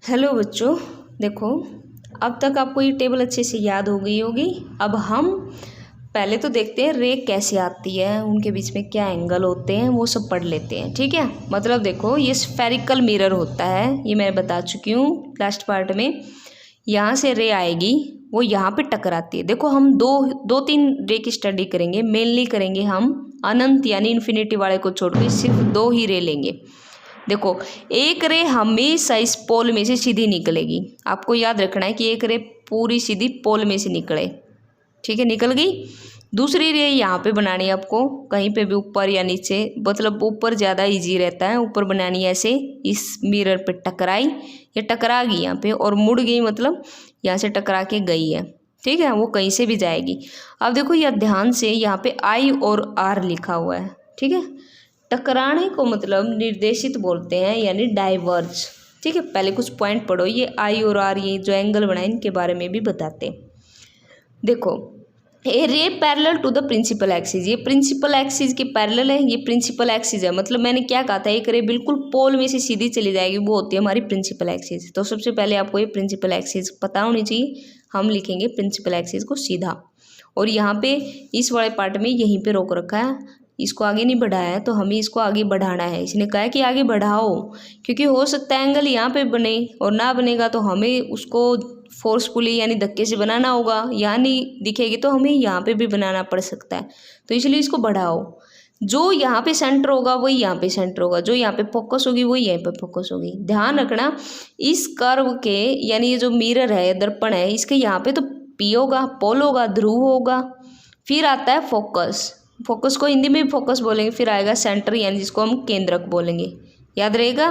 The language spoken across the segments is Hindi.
हेलो बच्चों, देखो अब तक आपको ये टेबल अच्छे से याद हो गई होगी। अब हम पहले तो देखते हैं रे कैसे आती है, उनके बीच में क्या एंगल होते हैं वो सब पढ़ लेते हैं। ठीक है, मतलब देखो ये स्फेरिकल मिरर होता है, ये मैं बता चुकी हूँ लास्ट पार्ट में। यहाँ से रे आएगी, वो यहाँ पे टकराती है। देखो हम दो तीन रे की स्टडी करेंगे, मेनली करेंगे हम अनंत यानी इन्फिनिटी वाले को छोड़ के सिर्फ 2 ही रे लेंगे। देखो एक रे हमेशा इस पोल में से सीधी निकलेगी। आपको याद रखना है कि एक रे पूरी सीधी पोल में से निकले। ठीक है, निकल गई। दूसरी रे यहाँ पे बनानी है आपको, कहीं पे भी ऊपर या नीचे, मतलब ऊपर ज़्यादा इजी रहता है। ऊपर बनानी है ऐसे, इस मिरर पे टकराई, ये टकरा गई यहाँ पे और मुड़ गई, मतलब यहाँ से टकरा के गई है। ठीक है, वो कहीं से भी जाएगी। अब देखो यह ध्यान से, यहाँ पे आई और आर लिखा हुआ है। ठीक है, टकराने को मतलब निर्देशित बोलते हैं यानी डाइवर्ज। ठीक है, पहले कुछ पॉइंट पढ़ो, ये आई और आर ये जो एंगल बनाए इनके बारे में भी बताते हैं। देखो a ray parallel to the principal axis, ये प्रिंसिपल एक्सिस के पैरेलल है, ये प्रिंसिपल एक्सिस है। मतलब मैंने क्या कहा था, एक रे बिल्कुल पोल में से सीधी चली जाएगी, वो होती है हमारी प्रिंसिपल एक्सिस। तो सबसे पहले आपको ये प्रिंसिपल एक्सिस पता होनी चाहिए। हम लिखेंगे प्रिंसिपल एक्सिस को सीधा, और यहाँ पे इस वाले पार्ट में यहीं पे रोक रखा है, इसको आगे नहीं बढ़ाया है, तो हमें इसको आगे बढ़ाना है। इसने कहा है कि आगे बढ़ाओ, क्योंकि हो सकता है एंगल यहाँ पे बने और ना बनेगा, तो हमें उसको फोर्सफुली यानी धक्के से बनाना होगा। यहाँ नहीं दिखेगी तो हमें यहाँ पे भी बनाना पड़ सकता है, तो इसलिए इसको बढ़ाओ। जो यहाँ पे सेंटर होगा वही यहाँ पे सेंटर होगा, जो यहाँ पे फोकस होगी वही यहाँ पे फोकस होगी। ध्यान रखना इस कर्व के, यानी ये जो मिरर है, दर्पण है, इसके यहाँ पे तो पी होगा, पोल होगा, ध्रुव होगा, फिर आता है फोकस। फोकस को हिंदी में भी फोकस बोलेंगे, फिर आएगा सेंटर यानी जिसको हम केंद्रक बोलेंगे। याद रहेगा,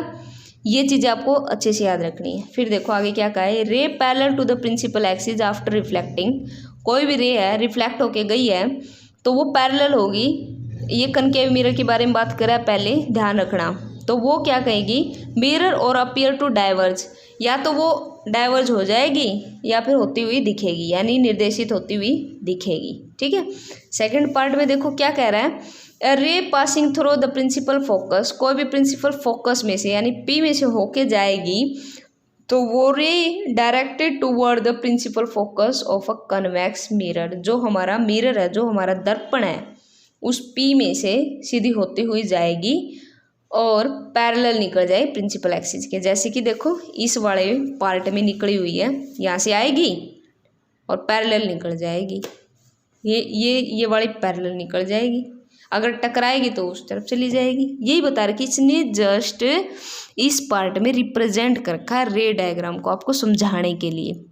ये चीज़ें आपको अच्छे से याद रखनी है। फिर देखो आगे क्या कहा है, ray parallel to the principal axis after reflecting. कोई भी रे है रिफ्लेक्ट होके गई है तो वो पैरेलल होगी। ये कनकेव मिरर के बारे में बात करा पहले, ध्यान रखना। तो वो क्या कहेगी, मिरर और अपीयर टू डाइवर्ज, या तो वो डाइवर्ज हो जाएगी या फिर होती हुई दिखेगी, यानी निर्देशित होती हुई दिखेगी। ठीक है, सेकंड पार्ट में देखो क्या कह रहा है, a ray passing through the principal focus, कोई भी प्रिंसिपल फोकस में से यानी पी में से होके जाएगी, तो वो ray directed toward the principal focus of a convex mirror. जो हमारा मिरर है, जो हमारा दर्पण है, उस पी में से सीधी होती हुई जाएगी और पैरेलल निकल जाए प्रिंसिपल एक्सिस के। जैसे कि देखो इस वाले पार्ट में निकली हुई है, यहाँ से आएगी और पैरेलल निकल जाएगी, ये वाली पैरेलल निकल जाएगी। अगर टकराएगी तो उस तरफ चली जाएगी। यही बता रहा कि इसने जस्ट इस पार्ट में रिप्रेजेंट कर रखा है रे डायग्राम को, आपको समझाने के लिए।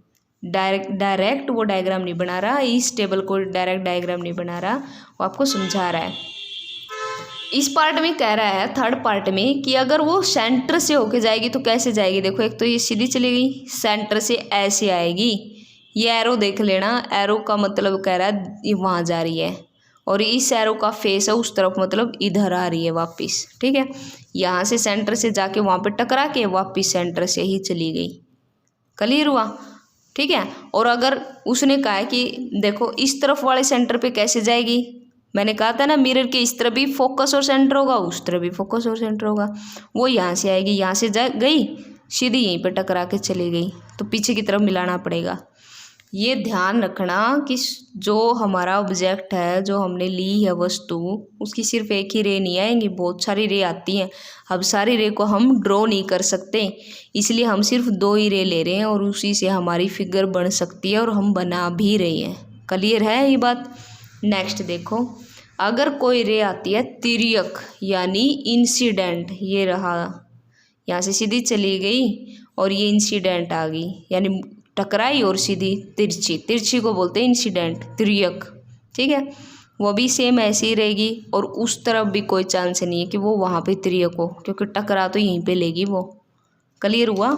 डायरेक्ट वो डायग्राम नहीं बना रहा, इस टेबल को डायरेक्ट डायग्राम नहीं बना रहा, वो आपको समझा रहा है। इस पार्ट में कह रहा है, थर्ड पार्ट में, कि अगर वो सेंटर से होके जाएगी तो कैसे जाएगी। देखो एक तो ये सीधी चली गई, सेंटर से ऐसे आएगी, ये एरो देख लेना, एरो का मतलब कह रहा है ये वहाँ जा रही है, और इस एरो का फेस है उस तरफ, मतलब इधर आ रही है वापस। ठीक है, यहाँ से सेंटर से जाके वहाँ पे टकरा के वापस सेंटर से ही चली गई। क्लियर हुआ? ठीक है, और अगर उसने कहा है कि देखो इस तरफ वाले सेंटर पे कैसे जाएगी, मैंने कहा था ना मिरर के इस तरफ भी फोकस और सेंटर होगा, उस तरफ भी फोकस और सेंटर होगा। वो यहाँ से आएगी, यहाँ से जा गई सीधी, यहीं पे टकरा के चली गई, तो पीछे की तरफ मिलाना पड़ेगा। ये ध्यान रखना कि जो हमारा ऑब्जेक्ट है, जो हमने ली है वस्तु, उसकी सिर्फ एक ही रे नहीं आएंगी, बहुत सारी रे आती हैं। अब सारी रे को हम ड्रॉ नहीं कर सकते, इसलिए हम सिर्फ 2 ही रे ले रहे हैं, और उसी से हमारी फिगर बन सकती है, और हम बना भी रहे हैं। क्लियर है ये बात? नेक्स्ट देखो, अगर कोई रे आती है तिर्यक यानी इंसिडेंट, ये रहा, यहाँ से सीधी चली गई और ये इंसिडेंट आ गई, यानी टकराई और सीधी तिरछी, तिरछी को बोलते हैं इंसिडेंट, तिर्यक। ठीक है, वो भी सेम ऐसी ही रहेगी, और उस तरफ भी कोई चांस नहीं है कि वो वहाँ पे तिर्यक हो, क्योंकि टकरा तो यहीं पे लेगी वो। क्लियर हुआ?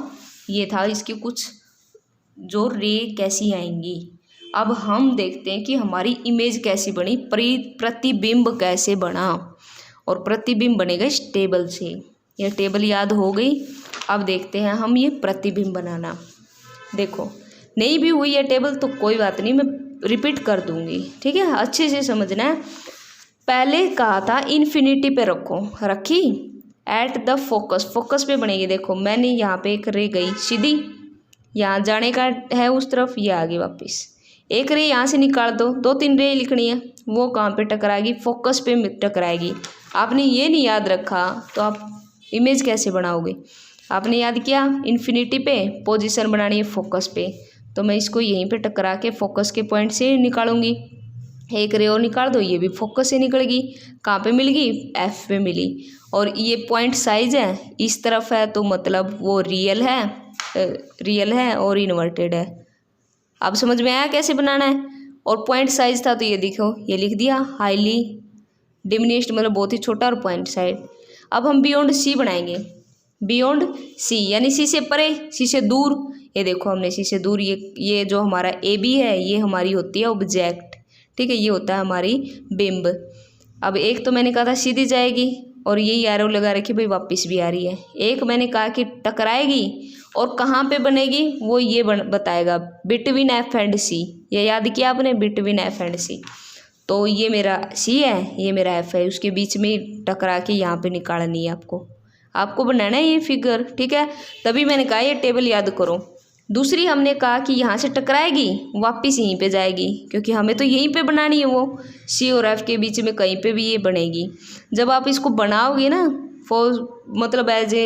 ये था इसकी कुछ जो रे कैसी आएंगी। अब हम देखते हैं कि हमारी इमेज कैसी बनी, प्रतिबिंब कैसे बना, और प्रतिबिंब बनेगा इस टेबल से। यह टेबल याद हो गई। अब देखते हैं हम ये प्रतिबिंब बनाना। देखो नहीं भी हुई है टेबल तो कोई बात नहीं, मैं रिपीट कर दूंगी। ठीक है, अच्छे से समझना है। पहले कहा था इन्फिनिटी पे रखो, रखी, एट द फोकस, फोकस पे बनेगी। देखो मैंने यहाँ पे एक रे गई सीधी, यहाँ जाने का है उस तरफ, ये आगे वापस। एक रे यहाँ से निकाल दो, 2-3 रे लिखनी है, वो कहाँ पे टकराएगी, फोकस पे टकराएगी। आपने ये नहीं याद रखा तो आप इमेज कैसे बनाओगे। आपने याद किया इन्फिनिटी पे पोजीशन बनानी है फोकस पे, तो मैं इसको यहीं पे टकरा के फोकस के पॉइंट से निकालूंगी। एक रे और निकाल दो, ये भी फोकस से निकलेगी। कहाँ पे मिलेगी, एफ पे मिली। और ये पॉइंट साइज है इस तरफ है, तो मतलब वो रियल है और इन्वर्टेड है। अब समझ में आया कैसे बनाना है। और पॉइंट साइज था तो ये देखो, ये लिख दिया हाईली डिमिनिश्ड, मतलब बहुत ही छोटा, और पॉइंट साइड। अब हम बियॉन्ड सी बनाएंगे, बियॉन्ड सी यानी सी से परे, सी से दूर। ये देखो हमने सी से दूर, ये जो हमारा ए बी है ये हमारी होती है ऑब्जेक्ट, ठीक है, ये होता है हमारी बिंब। अब एक तो मैंने कहा था सीधी जाएगी, और यही एरो लगा रखी भाई वापस भी आ रही है। एक मैंने कहा कि टकराएगी और कहाँ पे बनेगी वो ये बताएगा, बिटवीन एफ एंड सी। ये याद किया आपने, बिटवीन एफ एंड सी। तो ये मेरा सी है, ये मेरा एफ है, उसके बीच में टकरा के यहाँ पे निकालनी है आपको बनाना है ये फिगर, ठीक है। तभी मैंने कहा ये टेबल याद करो। दूसरी हमने कहा कि यहाँ से टकराएगी वापस यहीं पे जाएगी, क्योंकि हमें तो यहीं पे बनानी है, वो सी और एफ के बीच में कहीं पे भी ये बनेगी। जब आप इसको बनाओगे ना मतलब एज ए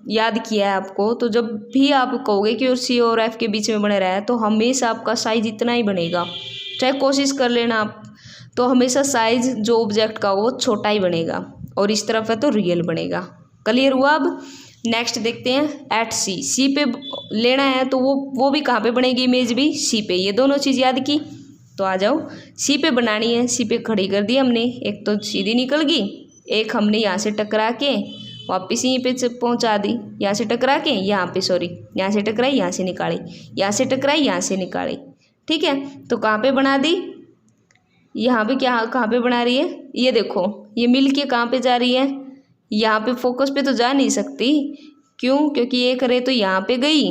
याद किया है आपको, तो जब भी आप कहोगे कि सी और एफ के बीच में बने रहा है, तो हमेशा आपका साइज इतना ही बनेगा। चाहे कोशिश कर लेना आप, तो हमेशा साइज जो ऑब्जेक्ट का वो छोटा ही बनेगा, और इस तरफ है तो रियल बनेगा। क्लियर हुआ। अब नेक्स्ट देखते हैं एट सी, सी पे लेना है तो वो भी कहाँ पे बनेगी, इमेज भी सी पे। ये दोनों चीज़ याद की, तो आ जाओ सी पे बनानी है। सी पे खड़ी कर दी हमने, एक तो सीधी निकल गई, एक हमने यहाँ से टकरा के वापस यहीं पे पहुँचा दी। यहाँ से टकरा के यहाँ पे, सॉरी यहाँ से टकराई यहाँ से निकाली, यहाँ से टकराई यहाँ से निकाली, ठीक है। तो कहाँ पे बना दी, यहाँ पे कहाँ पे बना रही है, ये देखो ये मिल के कहाँ पे जा रही है, यहाँ पे फोकस पे तो जा नहीं सकती। क्यों, क्योंकि एक रे तो यहाँ पे गई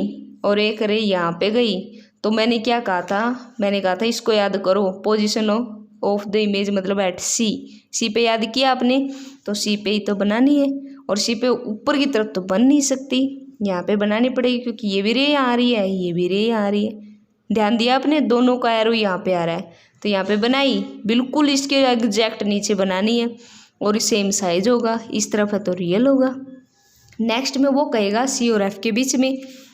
और एक रे यहाँ पे गई। तो मैंने क्या कहा था, मैंने कहा था इसको याद करो, पोजीशन ऑफ द इमेज मतलब एट सी। सी पे याद किया आपने, तो सी पे ही तो बनानी है, और सी पे ऊपर की तरफ तो बन नहीं सकती, यहाँ पे बनानी पड़ेगी, क्योंकि ये भी रे यहाँ आ रही है, ये भी रे यहाँ आ रही है। ध्यान दिया आपने, दोनों का एरो यहाँ पे आ रहा है, तो यहाँ पे बनाई, बिल्कुल इसके एग्जैक्ट नीचे बनानी है, और सेम साइज होगा। इस तरफ है तो रियल होगा। नेक्स्ट में वो कहेगा सी और एफ के बीच में,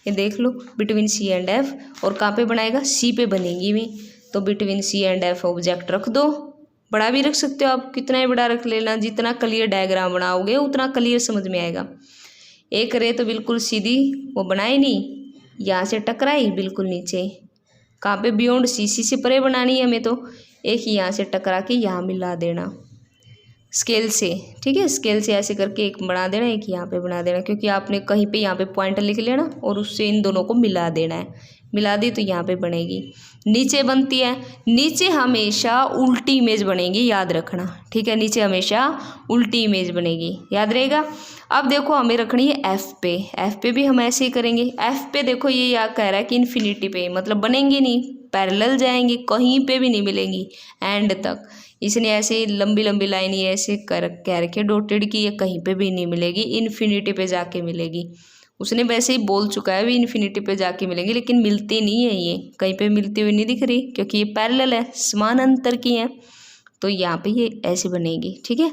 ये देख लो बिटवीन सी एंड एफ, और कहाँ पे बनाएगा, सी पे बनेगी भी। तो between C and F object रख दो, बड़ा भी रख सकते हो आप, कितना ही बड़ा रख लेना, जितना क्लियर डायग्राम बनाओगे उतना क्लियर समझ में आएगा। एक रे तो बिल्कुल सीधी वो बनाई नहीं, यहाँ से टकराई बिल्कुल नीचे, कहाँ पे बियॉन्ड सी, सी से परे बनानी है हमें, तो एक ही यहाँ से टकरा के यहाँ मिला देना स्केल से, ठीक है। स्केल से ऐसे करके एक बना देना, एक यहाँ पे बना देना, क्योंकि आपने कहीं पे यहाँ पे पॉइंट लिख लेना और उससे इन दोनों को मिला देना है। मिला दी तो यहाँ पे बनेगी। नीचे बनती है, नीचे हमेशा उल्टी इमेज बनेगी, याद रखना, ठीक है। नीचे हमेशा उल्टी इमेज बनेगी, याद रहेगा। अब देखो हमें रखनी है एफ पे, एफ पे भी हम ऐसे ही करेंगे। एफ पे देखो ये या कह रहा है कि इन्फिनिटी पे, मतलब बनेंगे नहीं, पैरेलल जाएंगे, कहीं पे भी नहीं मिलेंगी एंड तक। इसने ऐसे लंबी लंबी लाइन ये ऐसे कह रखे डॉटेड की, ये कहीं पे भी नहीं मिलेगी, इन्फिनिटी पे जाके मिलेगी। उसने वैसे ही बोल चुका है भी इन्फिनिटी पे जाके मिलेंगी, लेकिन मिलती नहीं है, ये कहीं पे मिलती हुई नहीं दिख रही, क्योंकि ये पैरेलल है, समान अंतर की है। तो यहाँ पे ये ऐसे बनेगी, ठीक है।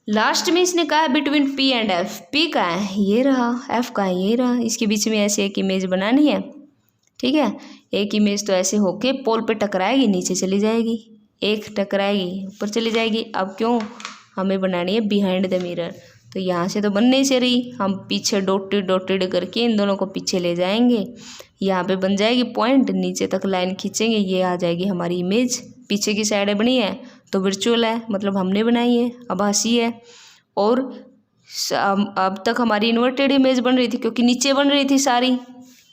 लास्ट में इसने कहा है between P and F, P का है ये रहा, एफ का है ये रहा, इसके बीच में ऐसे एक इमेज बनानी है, ठीक है। एक इमेज तो ऐसे होके पोल पे टकराएगी, नीचे चली जाएगी, एक टकराएगी ऊपर चली जाएगी। अब क्यों, हमें बनानी है बिहाइंड द मिरर, तो यहाँ से तो बन नहीं से रही, हम पीछे डॉटेड करके इन दोनों को पीछे ले जाएंगे, यहाँ पे बन जाएगी पॉइंट, नीचे तक लाइन खींचेंगे, ये आ जाएगी हमारी इमेज। पीछे की साइड बनी है तो वर्चुअल है, मतलब हमने बनाई है, आभासी है। और अब तक हमारी इन्वर्टेड इमेज बन रही थी, क्योंकि नीचे बन रही थी सारी,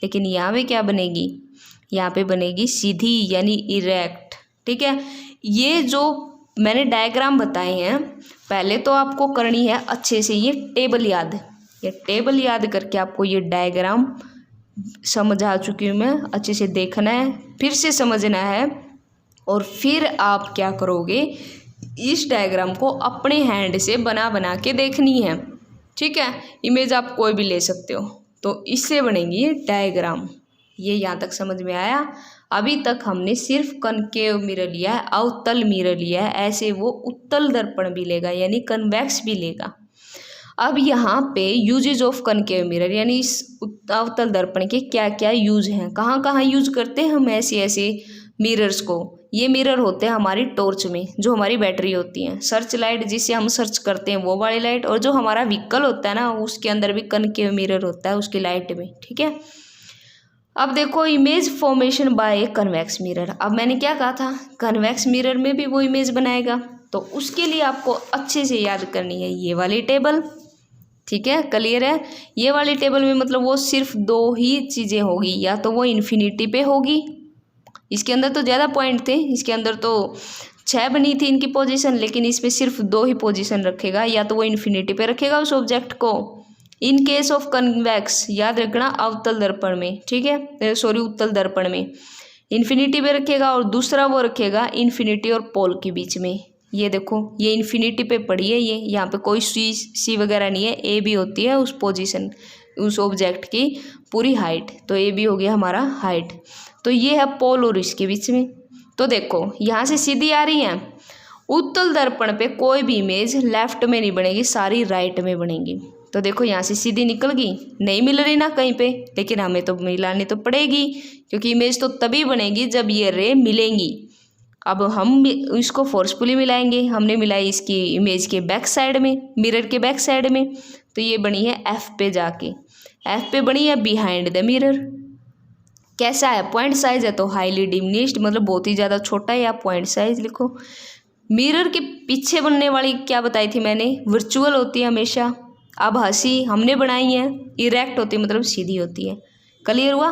लेकिन यहाँ पे क्या बनेगी, यहाँ पे बनेगी सीधी यानी इरेक्ट, ठीक है। ये जो मैंने डायग्राम बताए हैं, पहले तो आपको करनी है अच्छे से ये टेबल याद, ये टेबल याद करके आपको ये डायग्राम समझा चुकी हूँ मैं, अच्छे से देखना है, फिर से समझना है, और फिर आप क्या करोगे, इस डायग्राम को अपने हैंड से बना के देखनी है, ठीक है, इमेज आप कोई भी ले सकते हो। तो इससे बनेगी ये डायग्राम। ये यहाँ तक समझ में आया। अभी तक हमने सिर्फ कनकेव मिरर लिया है, अवतल मिरर लिया है, ऐसे वो उत्तल दर्पण भी लेगा यानी कन्वेक्स भी लेगा। अब यहाँ पे यूजेज ऑफ कनकेव मिरर यानी इस अवतल दर्पण के क्या क्या यूज हैं, कहाँ कहाँ यूज करते हैं हम ऐसे ऐसे मिरर्स को। ये मिरर होते हैं हमारी टॉर्च में, जो हमारी बैटरी होती है, सर्च लाइट जिससे हम सर्च करते हैं वो वाली लाइट, और जो हमारा व्हीकल होता है ना उसके अंदर भी कनकेव मिरर होता है उसकी लाइट में। ठीक है, अब देखो image formation by convex mirror. अब मैंने क्या कहा था, कन्वेक्स मिरर में भी वो इमेज बनाएगा। तो उसके लिए आपको अच्छे से याद करनी है ये वाली टेबल। ठीक है, क्लियर है। ये वाली टेबल में मतलब वो सिर्फ दो ही चीज़ें होगी, या तो वो इन्फिनिटी पे होगी, इसके अंदर तो ज़्यादा पॉइंट थे, इसके अंदर तो 6 बनी थी इनकी पोजीशन, लेकिन इसमें सिर्फ 2 ही पोजीशन रखेगा, या तो वो इन्फिनिटी पे रखेगा उस ऑब्जेक्ट को। इन केस ऑफ कन्वेक्स याद रखना अवतल दर्पण में, ठीक है, सॉरी उत्तल दर्पण में इन्फिनिटी पे रखेगा, और दूसरा वो रखेगा इन्फिनिटी और पोल के बीच में। ये देखो ये इन्फिनिटी पे पड़ी है, ये यहाँ पे कोई सी वगैरह नहीं है, ए बी होती है उस पोजीशन उस ऑब्जेक्ट की पूरी हाइट, तो ए बी हो गया हमारा हाइट। तो ये है पोल और इसके बीच में। तो देखो यहाँ से सीधी आ रही है, उत्तल दर्पण पे कोई भी इमेज लेफ्ट में नहीं बनेगी, सारी राइट में बनेगी। तो देखो यहाँ से सीधी निकल गई, नहीं मिल रही ना कहीं पे, लेकिन हमें तो मिलानी तो पड़ेगी, क्योंकि इमेज तो तभी बनेगी जब ये रे मिलेंगी। अब हम इसको फोर्सफुली मिलाएंगे, हमने मिलाई इसकी इमेज के बैक साइड में, मिरर के बैक साइड में, तो ये बनी है एफ पे जाके, एफ पे बनी है बिहाइंड द मिरर। कैसा है, पॉइंट साइज है तो हाईली डिमिनिश्ड, मतलब बहुत ही ज़्यादा छोटा है, या पॉइंट साइज लिखो। मिरर के पीछे बनने वाली क्या बताई थी मैंने, वर्चुअल होती है हमेशा। अब हंसी हमने बनाई है, इरेक्ट होती है मतलब सीधी होती है। क्लियर हुआ।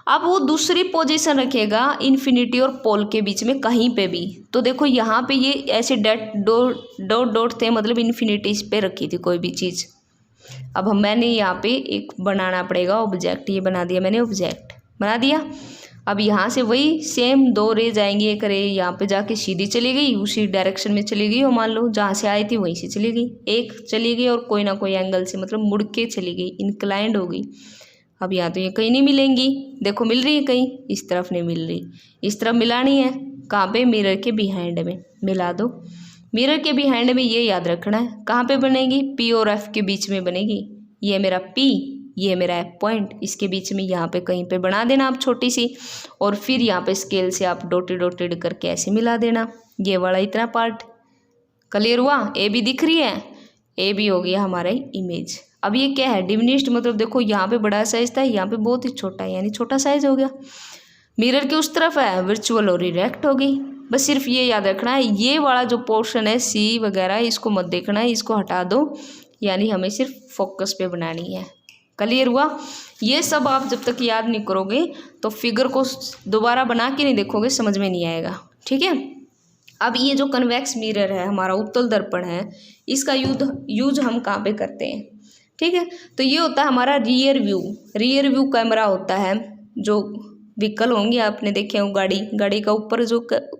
अब वो दूसरी पोजीशन रखेगा इन्फिनिटी और पोल के बीच में कहीं पे भी। तो देखो यहाँ पे ये ऐसे डॉट डॉट थे, मतलब इन्फिनिटी पे रखी थी कोई भी चीज़। अब मैंने यहाँ पे एक बनाना पड़ेगा ऑब्जेक्ट, ये बना दिया मैंने, ऑब्जेक्ट बना दिया। अब यहाँ से वही सेम 2 रेज आएंगी, एक रे यहाँ पे जाके सीधी चली गई, उसी डायरेक्शन में चली गई, और मान लो जहाँ से आई थी वहीं से चली गई, एक चली गई और कोई ना कोई एंगल से मतलब मुड़ के चली गई, इंक्लाइंड हो गई। अब यहाँ तो ये कहीं नहीं मिलेंगी, देखो मिल रही है कहीं, इस तरफ नहीं मिल रही, इस तरफ मिलानी है, कहाँ पे, मिरर के बिहाइंड में मिला दो। मिरर के बिहाइंड में ये याद रखना है कहाँ पे बनेगी, पी और एफ के बीच में बनेगी। ये मेरा पी, ये मेरा एफ पॉइंट, इसके बीच में यहाँ पे कहीं पे बना देना आप छोटी सी, और फिर यहाँ पे स्केल से आप डॉटेड डॉटेड करके ऐसे मिला देना, ये वाला इतना पार्ट। क्लियर हुआ। ए बी दिख रही है, ए बी हो गया हमारा इमेज। अब ये क्या है, डिमिनिश्ड, मतलब देखो यहाँ पे बड़ा साइज था, यहाँ पे बहुत ही छोटा है, यानी छोटा साइज हो गया। मिरर के उस तरफ है वर्चुअल और इरेक्ट हो गई। बस सिर्फ ये याद रखना है, ये वाला जो पोर्शन है सी वगैरह इसको मत देखना है, इसको हटा दो, यानी हमें सिर्फ फोकस पे बनानी है। क्लियर हुआ। ये सब आप जब तक याद नहीं करोगे तो फिगर को दोबारा बना के नहीं देखोगे, समझ में नहीं आएगा। ठीक है। अब ये जो कन्वेक्स मिरर है हमारा उत्तल दर्पण है, इसका यूज हम कहाँ पे करते हैं। ठीक है, तो ये होता है हमारा रियर व्यू कैमरा होता है। जो व्हीकल होंगे आपने देखे हो, गाड़ी का ऊपर जो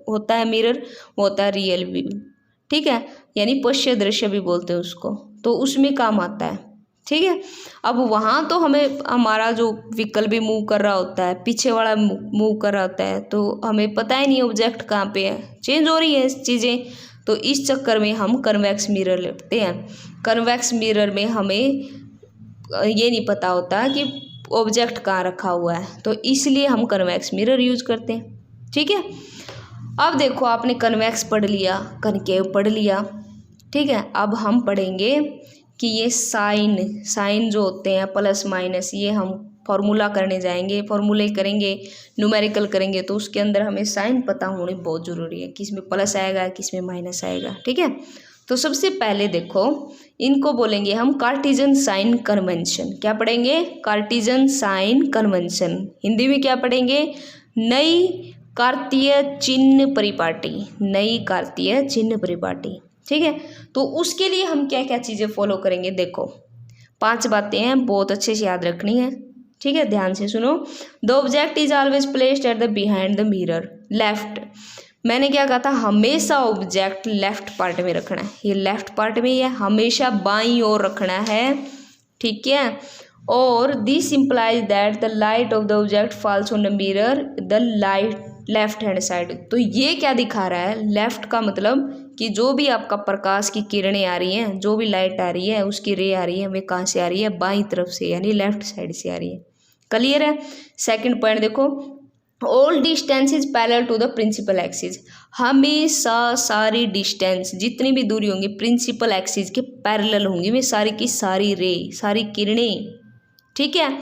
होता है मिरर, वो होता है रियर व्यू। ठीक है, यानी पश्य दृश्य भी बोलते हैं उसको, तो उसमें काम आता है। ठीक है, अब वहाँ तो हमें हमारा जो व्हीकल भी मूव कर रहा होता है, पीछे वाला मूव कर रहा होता है, तो हमें पता ही नहीं ऑब्जेक्ट कहाँ पे है, चेंज हो रही है चीज़ें। तो इस चक्कर में हम कन्वेक्स मिरर लेते हैं। कन्वेक्स मिरर में हमें ये नहीं पता होता कि ऑब्जेक्ट कहाँ रखा हुआ है, तो इसलिए हम कन्वेक्स मिरर यूज करते हैं। ठीक है, अब देखो आपने कन्वेक्स पढ़ लिया, कनकेव पढ़ लिया। ठीक है, अब हम पढ़ेंगे कि ये साइन जो होते हैं प्लस माइनस, ये हम फॉर्मूला करने जाएंगे, फॉर्मूले करेंगे, न्यूमेरिकल करेंगे, तो उसके अंदर हमें साइन पता होनी बहुत ज़रूरी है, किस में प्लस आएगा किस में माइनस आएगा। ठीक है, तो सबसे पहले देखो इनको बोलेंगे हम कार्टेशियन साइन कन्वेंशन। क्या पढ़ेंगे, कार्टेशियन साइन कन्वेंशन। हिंदी में क्या पढ़ेंगे, नई कार्तीय चिन्ह परिपाटी, नई कार्तीय चिन्ह परिपाटी। ठीक है, तो उसके लिए हम क्या क्या चीज़ें फॉलो करेंगे, देखो 5 बातें हैं, बहुत अच्छे से याद रखनी है। ठीक है, ध्यान से सुनो। The object is always placed at the behind the mirror left, मैंने क्या कहा था, हमेशा ऑब्जेक्ट लेफ्ट पार्ट में रखना है, ये लेफ्ट पार्ट में ही है, हमेशा बाईं ओर रखना है, ठीक है। और this implies that the light of the object falls on the mirror the light left hand side. तो ये क्या दिखा रहा है, लेफ्ट का मतलब कि जो भी आपका प्रकाश की किरणें आ रही हैं, जो भी लाइट आ रही है, उसकी रे आ रही है, वे कहाँ से आ रही है, बाईं तरफ से, यानी लेफ्ट साइड से आ रही है। क्लियर है। सेकंड पॉइंट देखो, all distance is parallel to the principal axis. हमेशा सारी डिस्टेंस, जितनी भी दूरी होंगी प्रिंसिपल एक्सिस के पैरेलल होंगी, वे सारी की सारी रे, सारी किरणें, ठीक है।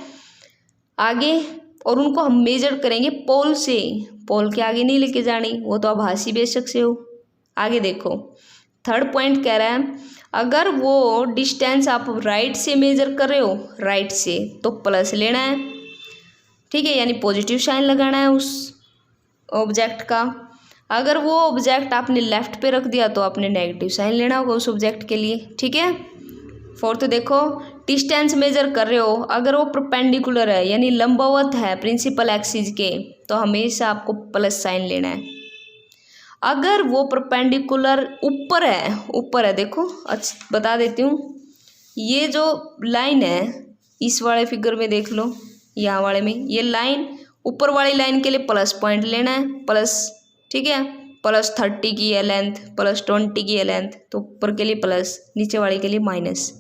आगे, और उनको हम मेजर करेंगे पोल से, पोल के आगे नहीं लेके जानी, वो तो आभासी बेशक से हो। आगे देखो, थर्ड पॉइंट कह रहा है, अगर वो डिस्टेंस आप राइट से मेजर कर रहे हो, राइट से, तो प्लस लेना है, ठीक है, यानी पॉजिटिव साइन लगाना है उस ऑब्जेक्ट का। अगर वो ऑब्जेक्ट आपने लेफ्ट पे रख दिया तो आपने नेगेटिव साइन लेना होगा उस ऑब्जेक्ट के लिए, ठीक है। फोर्थ देखो, डिस्टेंस मेजर कर रहे हो, अगर वो परपेंडिकुलर है यानी लंबवत है प्रिंसिपल एक्सिस के, तो हमेशा आपको प्लस साइन लेना है। अगर वो परपेंडिकुलर ऊपर है, देखो अच्छा बता देती हूँ, ये जो लाइन है इस वाले फिगर में देख लो, यहाँ वाले में ये लाइन, ऊपर वाली लाइन के लिए प्लस पॉइंट लेना है, प्लस, ठीक है, +30 की है लेंथ, +20 की है लेंथ, तो ऊपर के लिए प्लस, नीचे वाली के लिए माइनस।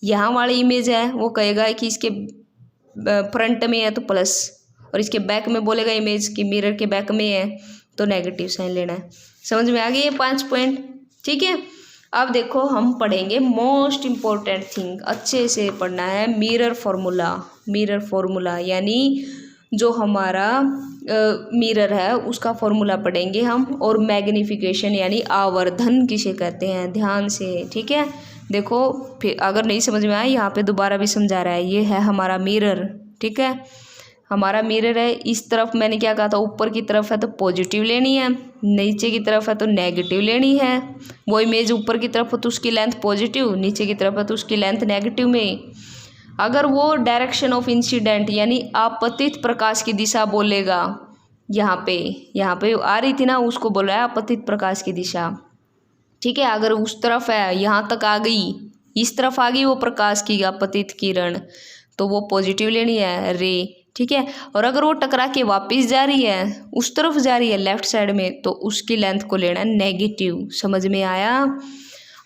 यहाँ वाली इमेज है वो कहेगा कि इसके फ्रंट में है तो प्लस, और इसके बैक में बोलेगा इमेज की मिरर के बैक में है तो नेगेटिव साइन लेना है। समझ में आ गई ये 5 पॉइंट, ठीक है। अब देखो हम पढ़ेंगे मोस्ट इम्पोर्टेंट थिंग, अच्छे से पढ़ना है, मिरर फॉर्मूला। मिरर फॉर्मूला यानी जो हमारा मिरर है उसका फॉर्मूला पढ़ेंगे हम, और मैग्निफिकेशन यानी आवर्धन किसे कहते हैं, ध्यान से, ठीक है। देखो फिर अगर नहीं समझ में आया यहाँ पे दोबारा भी समझा रहा है, ये है हमारा मिरर, ठीक है, हमारा मिरर है। इस तरफ मैंने क्या कहा था, ऊपर की तरफ है तो पॉजिटिव लेनी है, नीचे की तरफ है तो नेगेटिव लेनी है। वो इमेज ऊपर की तरफ हो तो उसकी लेंथ पॉजिटिव, नीचे की तरफ है तो उसकी लेंथ नेगेटिव में। अगर वो डायरेक्शन ऑफ इंसिडेंट यानी आपतित प्रकाश की दिशा बोलेगा, यहाँ पे आ रही थी ना, उसको बोल रहा है आपतित प्रकाश की दिशा, ठीक है। अगर उस तरफ है, यहाँ तक आ गई, इस तरफ आ गई वो प्रकाश की आपतित किरण, तो वो पॉजिटिव लेनी है, रे, ठीक है। और अगर वो टकरा के वापस जा रही है, उस तरफ जा रही है लेफ्ट साइड में, तो उसकी लेंथ को लेना है नेगेटिव। समझ में आया।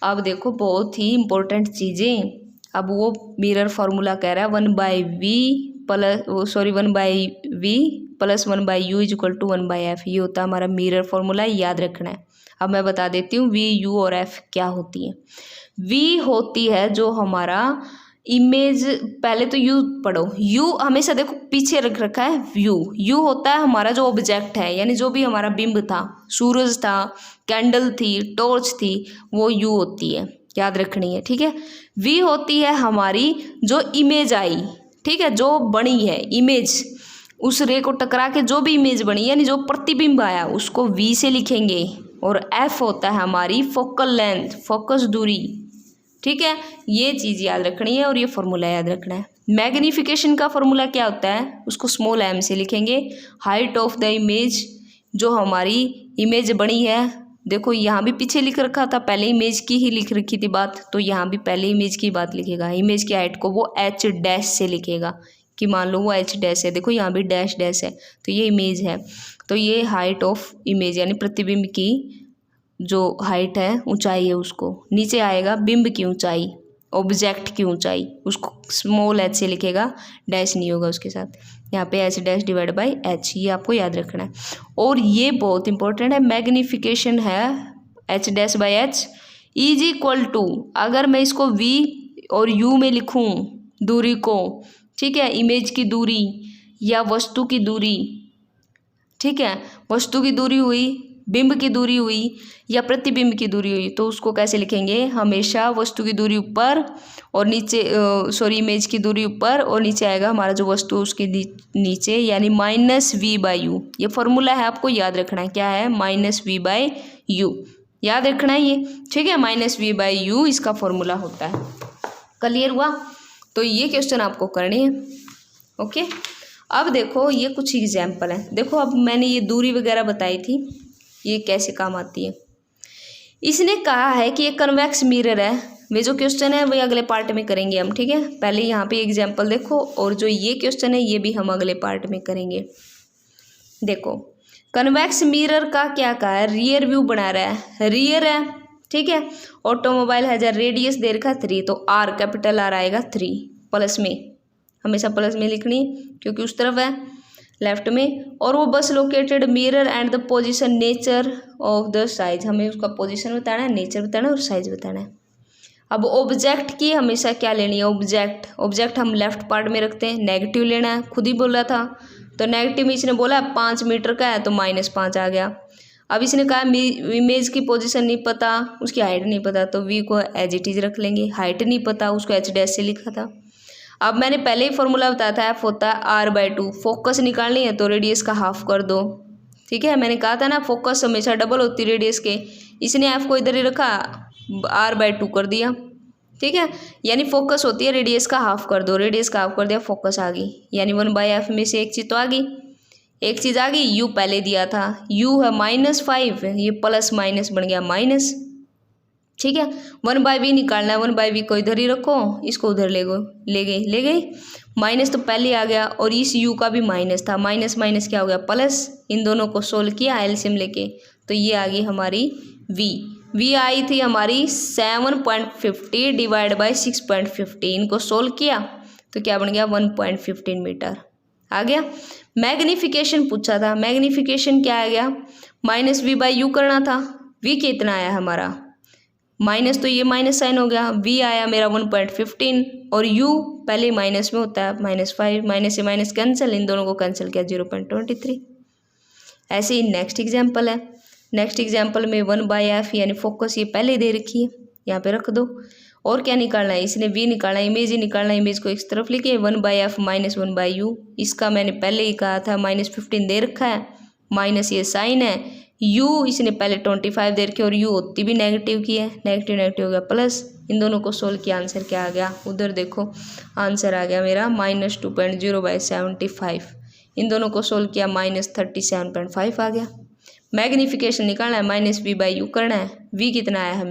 अब देखो बहुत ही इंपॉर्टेंट चीज़ें, अब वो मिरर फार्मूला कह रहा है 1/v + 1/u = 1/f, ये होता है हमारा मिरर फार्मूला, याद रखना है। अब मैं बता देती हूँ v, u और f क्या होती है। v होती है जो हमारा इमेज, पहले तो u पढ़ो, u हमेशा देखो पीछे रख रखा है, u होता है हमारा जो ऑब्जेक्ट है, यानी जो भी हमारा बिंब था, सूरज था, कैंडल थी, टॉर्च थी, वो u होती है, याद रखनी है, ठीक है। v होती है हमारी जो इमेज आई, ठीक है, जो बनी है इमेज, उस रे को टकरा के जो भी इमेज बनी यानी जो प्रतिबिंब आया उसको v से लिखेंगे। और f होता है हमारी फोकल लेंथ, फोकस दूरी, ठीक है। ये चीज़ याद रखनी है और ये फॉर्मूला याद रखना है। मैग्नीफिकेशन का फॉर्मूला क्या होता है, उसको स्मॉल m से लिखेंगे। हाइट ऑफ द इमेज, जो हमारी इमेज बनी है, देखो यहाँ भी पीछे लिख रखा था, पहले इमेज की ही लिख रखी थी बात, तो यहाँ भी पहले इमेज की बात लिखेगा। इमेज की हाइट को वो h' से लिखेगा, कि मान लो वो h' है, देखो यहाँ भी डैश डैश है, तो ये इमेज है, तो ये हाइट ऑफ इमेज यानी प्रतिबिंब की जो हाइट है, ऊंचाई है, उसको नीचे आएगा बिंब की ऊंचाई, ऑब्जेक्ट की ऊंचाई, उसको स्मॉल h से लिखेगा, डैश नहीं होगा उसके साथ, यहाँ पे h'/h, ये आपको याद रखना है। और ये बहुत इंपॉर्टेंट है, मैग्नीफिकेशन है h'/h = अगर मैं इसको v और u में लिखूँ दूरी को, ठीक है, इमेज की दूरी या वस्तु की दूरी, ठीक है, वस्तु की दूरी हुई, बिंब की दूरी हुई या प्रतिबिंब की दूरी हुई, तो उसको कैसे लिखेंगे, हमेशा वस्तु की दूरी ऊपर और नीचे, इमेज की दूरी ऊपर और नीचे आएगा हमारा जो वस्तु उसके नीचे, यानी -v/u। ये फॉर्मूला है, आपको याद रखना है, क्या है, -v/u, याद रखना है ये, ठीक है, -v/u इसका फॉर्मूला होता है। क्लियर हुआ। तो ये क्वेश्चन आपको करने हैं, ओके। अब देखो ये कुछ एग्जाम्पल हैं, देखो अब मैंने ये दूरी वगैरह बताई थी, ये कैसे काम आती है। इसने कहा है कि ये कन्वेक्स मिरर है। वे जो क्वेश्चन है वही अगले पार्ट में करेंगे हम, ठीक है। पहले यहाँ पे एग्जाम्पल देखो, और जो ये क्वेश्चन है ये भी हम अगले पार्ट में करेंगे। देखो कन्वेक्स मिरर का क्या कहा है, रियर व्यू बना रहा है, रियर है, ठीक है। ऑटोमोबाइल हैज अ रेडियस दे रखा 3, तो आर कैपिटल आर आएगा 3 प्लस में, हमेशा प्लस में लिखनी क्योंकि उस तरफ है लेफ्ट में। और वो बस located mirror and the position nature of the size, हमें उसका पोजीशन बताना है, नेचर बताना है और साइज बताना है। अब ऑब्जेक्ट की हमेशा क्या लेनी है, ऑब्जेक्ट, ऑब्जेक्ट हम लेफ्ट पार्ट में रखते हैं, नेगेटिव लेना है, खुद ही बोला था। तो नेगेटिव में इसने बोला 5 मीटर का है तो -5 आ गया। अब इसने कहा इमेज की पोजीशन नहीं पता, उसकी हाइट नहीं पता, तो वी को एज इट इज रख लेंगे। हाइट नहीं पता, उसको h' से लिखा था। अब मैंने पहले ही फॉर्मूला बताया था, एफ होता है r/2। फोकस निकालनी है तो रेडियस का हाफ कर दो, ठीक है। मैंने कहा था ना फोकस हमेशा डबल होती है रेडियस के, इसने एफ को इधर ही रखा, r/2 कर दिया, ठीक है। यानी फोकस होती है रेडियस का हाफ कर दो, रेडियस का हाफ कर दिया, फोकस आ गई। यानी 1/f में से एक चीज़ तो आ गई, एक चीज़ आ गई। u पहले दिया था, u है -5, ये प्लस माइनस बन गया माइनस, ठीक है। 1/v निकालना है, 1/v को इधर ही रखो, इसको उधर ले गई। माइनस तो पहले आ गया, और इस u का भी माइनस था, माइनस माइनस क्या हो गया प्लस। इन दोनों को सोल्व किया एलसीएम लेके, तो ये आ गई हमारी v आई थी हमारी 7.50 डिवाइड बाई 6.50। इनको सोल्व किया तो क्या बन गया 1.15 मीटर आ गया। मैग्नीफिकेशन पूछा था, मैग्नीफिकेशन क्या आ गया, -v/u करना था। v कितना आया हमारा माइनस, तो ये माइनस साइन हो गया, v आया मेरा 1.15, और u पहले माइनस में होता है -5, माइनस से माइनस कैंसिल, इन दोनों को कैंसिल किया 0.23। ऐसे ही नेक्स्ट एग्जाम्पल है, नेक्स्ट एग्जाम्पल में 1/f यानी फोकस ये पहले दे रखी है, यहाँ पे रख दो। और क्या निकालना है, इसने v निकालना है, इमेज ही निकालना है, इमेज को इस तरफ लिखिए 1/f माइनस 1/u। इसका मैंने पहले ही कहा था -15 दे रखा है, माइनस ये साइन है, u इसने पहले 25 दे रखी, और u होती भी नेगेटिव की है, नेगेटिव नेगेटिव हो गया प्लस। इन दोनों को सोल्व किया, आंसर क्या आ गया, उधर देखो आंसर आ गया मेरा -2.0/75। इन दोनों को सोल्व किया -37.5 आ गया। मैग्नीफिकेशन निकालना है, -v/u करना है, v कितना आया है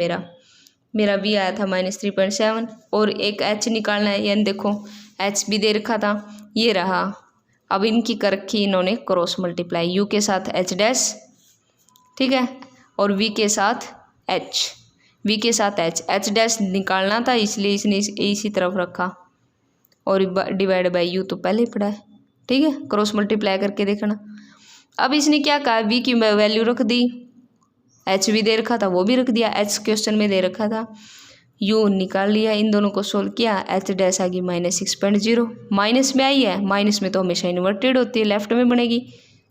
मेरा v आया था -3.7, और एक h निकालना है, यानी देखो h भी दे रखा था, ये रहा। अब इनकी कर रखी इन्होंने क्रॉस मल्टीप्लाई, u के साथ h', ठीक है, और v के साथ h, v के साथ h' निकालना था, इसलिए इसने इसी तरफ रखा, और डिवाइड बाई u तो पहले ही पढ़ा है, ठीक है। क्रॉस मल्टीप्लाई करके देखना। अब इसने क्या कहा, v की वैल्यू रख दी, h भी दे रखा था वो भी रख दिया, h क्वेश्चन में दे रखा था, u निकाल लिया, इन दोनों को सोल्व किया, h' आ गई -6.0। माइनस में आई है, माइनस में तो हमेशा इन्वर्टेड होती है, लेफ्ट में बनेगी,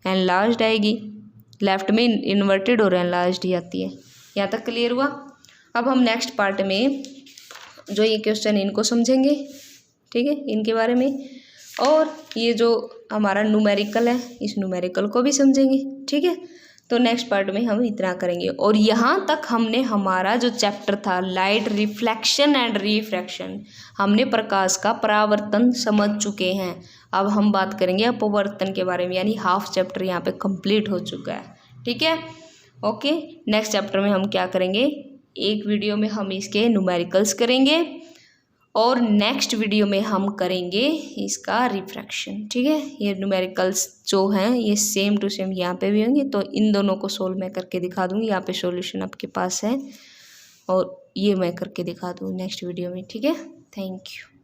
एनलार्ज्ड आएगी, लेफ्ट में इन्वर्टेड और एनलार्ज्ड ही आती है। यहाँ तक क्लियर हुआ। अब हम नेक्स्ट पार्ट में जो ये क्वेश्चन इनको समझेंगे, ठीक है, इनके बारे में, और ये जो हमारा न्यूमेरिकल है इस न्यूमेरिकल को भी समझेंगे, ठीक है। तो नेक्स्ट पार्ट में हम इतना करेंगे। और यहाँ तक हमने हमारा जो चैप्टर था लाइट रिफ्लेक्शन एंड रिफ्रैक्शन, हमने प्रकाश का परावर्तन समझ चुके हैं। अब हम बात करेंगे अपवर्तन के बारे में, यानी हाफ चैप्टर यहाँ पे कंप्लीट हो चुका है, ठीक है। ओके, नेक्स्ट चैप्टर में हम क्या करेंगे, एक वीडियो में हम इसके न्यूमेरिकल्स करेंगे, और नेक्स्ट वीडियो में हम करेंगे इसका रिफ्रैक्शन, ठीक है। ये न्यूमेरिकल्स जो हैं ये सेम टू सेम यहाँ पे भी होंगे, तो इन दोनों को सोल्व मैं करके दिखा दूँगी। यहाँ पे सॉल्यूशन आपके पास है, और ये मैं करके दिखा दूँगी नेक्स्ट वीडियो में, ठीक है। Thank you.